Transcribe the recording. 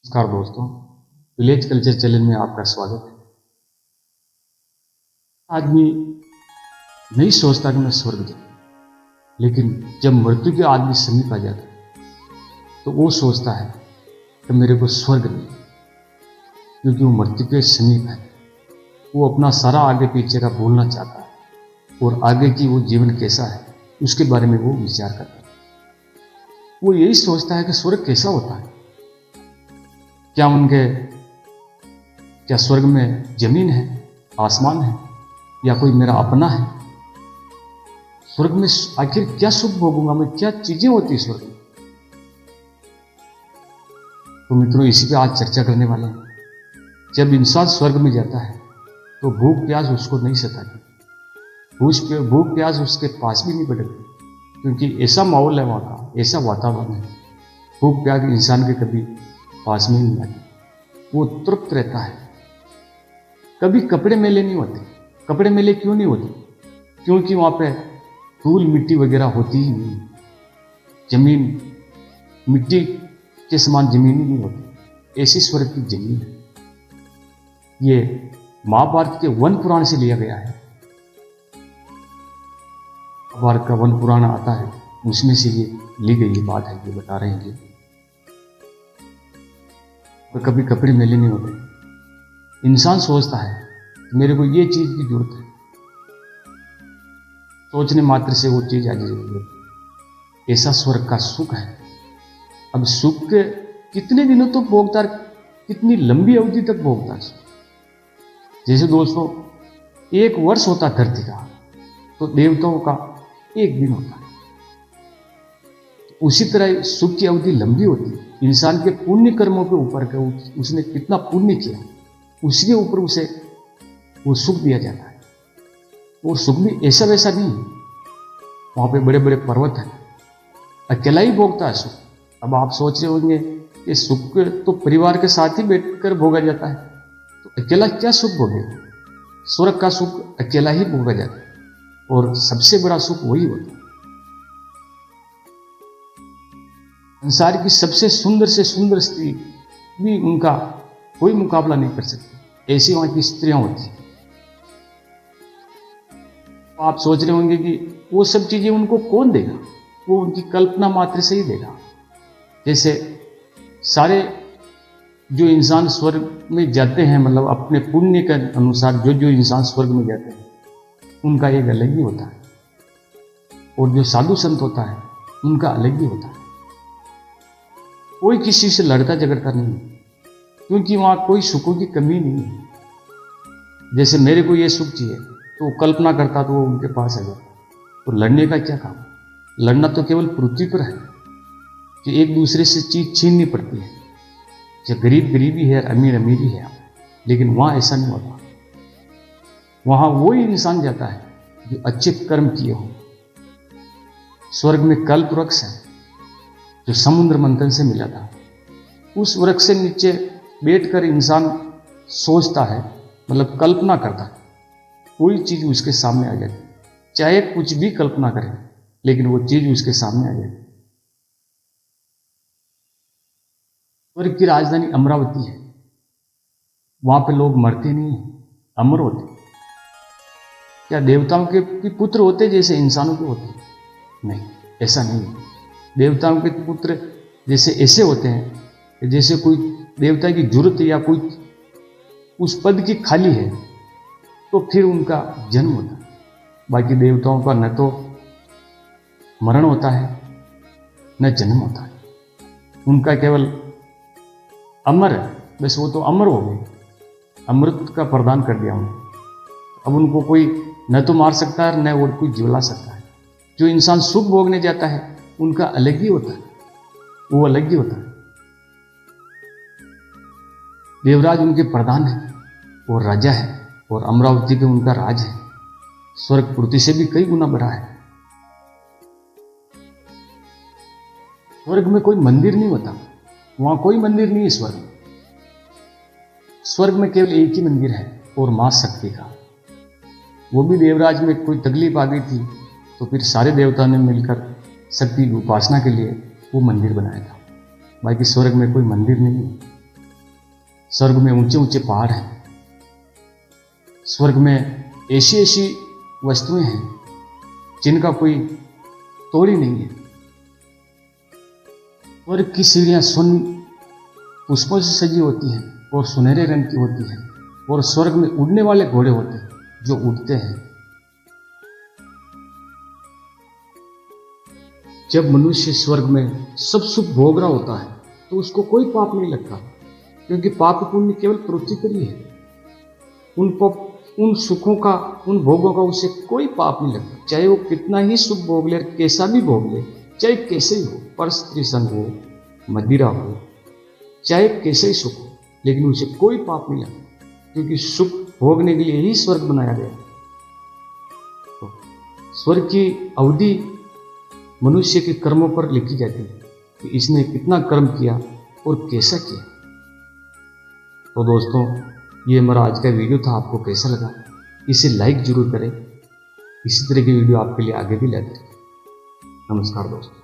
नमस्कार दोस्तों, village culture channel में आपका स्वागत है। आदमी नहीं सोचता कि मैं स्वर्ग जाऊं, लेकिन जब मृत्यु के आदमी समीप आ जाता है तो वो सोचता है कि मेरे को स्वर्ग मिले, क्योंकि वो मृत्यु के समीप है। वो अपना सारा आगे पीछे का भूलना चाहता है और आगे की वो जीवन कैसा है उसके बारे में वो विचार करता है। वो यही सोचता है कि स्वर्ग कैसा होता है, क्या स्वर्ग में जमीन है, आसमान है, या कोई मेरा अपना है। स्वर्ग में आखिर क्या सुख भोगूंगा मैं, क्या चीजें होती है स्वर्ग में। तो मित्रों, इसी पे आज चर्चा करने वाले हैं। जब इंसान स्वर्ग में जाता है तो भूख प्यास उसको नहीं सताती, भूख प्यास उसके पास भी नहीं बढ़ती, क्योंकि ऐसा माहौल है वहाँ का, ऐसा वातावरण है। भूख प्यास इंसान के कभी पास में नहीं आती, वो तृप्त रहता है। कभी कपड़े मेले नहीं होते। कपड़े मेले क्यों नहीं होते? क्योंकि वहाँ पे धूल मिट्टी वगैरह होती ही नहीं। जमीन मिट्टी के समान जमीन ही नहीं होती, ऐसी स्वर्ग की जमीन है। ये महाभारत के वन पुराण से लिया गया है। महाभारत का वन पुराण आता है, उसमें से ये ली गई बात है, ये बता रहे हैं। तो कभी कपड़े मेले नहीं होते। इंसान सोचता है मेरे को ये चीज की जरूरत है, सोचने मात्र से वो चीज आ जाएगी। ऐसा स्वर्ग का सुख है। अब सुख के कितने दिनों तो भोगता, कितनी लंबी अवधि तक भोगता। जैसे दोस्तों, एक वर्ष होता धरती का, तो देवताओं का एक दिन होता है। उसी तरह सुख की अवधि लंबी होती है। इंसान के पुण्य कर्मों के ऊपर के उसने कितना पुण्य किया, उसके ऊपर उसे वो सुख दिया जाता है। वो सुख भी ऐसा वैसा नहीं है। वहां पे बड़े बड़े पर्वत हैं, अकेला ही भोगता है सुख। अब आप सोच रहे होंगे कि सुख तो परिवार के साथ ही बैठकर भोगा जाता है, तो अकेला क्या सुख भोगेगा? स्वर्ग का सुख अकेला ही भोगा जाता है, और सबसे बड़ा सुख वही होता है। संसार की सबसे सुंदर से सुंदर स्त्री भी उनका कोई मुकाबला नहीं कर सकती, ऐसी वहां की स्त्रियां होती हैं। आप सोच रहे होंगे कि वो सब चीजें उनको कौन देगा? वो उनकी कल्पना मात्र से ही देगा। जैसे सारे जो इंसान स्वर्ग में जाते हैं, मतलब अपने पुण्य के अनुसार जो इंसान स्वर्ग में जाते हैं, उनका एक अलग ही होता है। और जो साधु संत होता है, उनका अलग ही होता है। कोई किसी से लड़ता झगड़ता नहीं है, क्योंकि वहां कोई सुखों की कमी नहीं है। जैसे मेरे को ये सुख चाहिए, तो वो कल्पना करता तो वो उनके पास आ जाता। तो लड़ने का क्या काम? लड़ना तो केवल पृथ्वी पर है कि एक दूसरे से चीज छीननी पड़ती है। जो गरीब गरीबी है, अमीर अमीरी है, लेकिन वहां ऐसा नहीं होता। वहां वही इंसान जाता है जो अच्छे कर्म किए हो। स्वर्ग में कल्प वृक्ष है, जो समुद्र मंथन से मिला था। उस वृक्ष से नीचे बैठकर इंसान सोचता है, मतलब कल्पना करता है, कोई चीज उसके सामने आ जाती, चाहे कुछ भी कल्पना करे, लेकिन वो चीज उसके सामने आ जाती। स्वर्ग की राजधानी अमरावती है। वहां पे लोग मरते नहीं है, अमर होते। क्या देवताओं के पुत्र होते जैसे इंसानों के होते? नहीं, ऐसा नहीं है। देवताओं के पुत्र जैसे ऐसे होते हैं जैसे कोई देवता की जरूरत है या कोई उस पद की खाली है, तो फिर उनका जन्म होता है। बाकी देवताओं का न तो मरण होता है, न जन्म होता है। उनका केवल अमर है, बस वो तो अमर हो गए, अमृत का प्रदान कर दिया उन्हें। अब उनको कोई न तो मार सकता है, न और कोई जिला सकता है। जो इंसान सुख भोगने जाता है, उनका अलग ही होता है, वो अलग ही होता है। देवराज उनके प्रधान है और राजा है, और अमरावती पे उनका राज है। स्वर्ग पृथ्वी से भी कई गुना बड़ा है। स्वर्ग में कोई मंदिर नहीं होता, वहां कोई मंदिर नहीं है स्वर्ग में। स्वर्ग में केवल एक ही मंदिर है, और मां शक्ति का। वो भी देवराज में कोई तकलीफ आ गई थी, तो फिर सारे देवताओं ने मिलकर शक्ति की उपासना के लिए वो मंदिर बनाया था। बाकी स्वर्ग में कोई मंदिर नहीं है। स्वर्ग में ऊंचे ऊंचे पहाड़ हैं, स्वर्ग में ऐसी ऐसी वस्तुएं हैं जिनका कोई तोड़ ही नहीं है। स्वर्ग की सीढ़ियां स्वर्ण पुष्पों से सजी होती हैं और सुनहरे रंग की होती हैं, और स्वर्ग में उड़ने वाले घोड़े होते हैं जो उड़ते हैं। जब मनुष्य स्वर्ग में सब सुख भोग रहा होता है तो उसको कोई पाप नहीं लगता, क्योंकि पाप पुण्य केवल पृथ्वी पर ही है। उन सुखों का, उन भोगों का उसे कोई पाप नहीं लगता, चाहे वो कितना ही सुख भोग ले, कैसा भी भोग ले, चाहे कैसे ही हो, पर स्त्री संग हो, मदिरा हो, चाहे कैसे ही सुख हो, लेकिन उसे कोई पाप नहीं लगता, क्योंकि सुख भोगने के लिए ही स्वर्ग बनाया गया। तो स्वर्ग की अवधि मनुष्य के कर्मों पर लिखी जाती है कि इसने कितना कर्म किया और कैसा किया। तो दोस्तों, ये हमारा आज का वीडियो था। आपको कैसा लगा इसे लाइक जरूर करें। इसी तरह की वीडियो आपके लिए आगे भी लाते रहें। नमस्कार दोस्तों।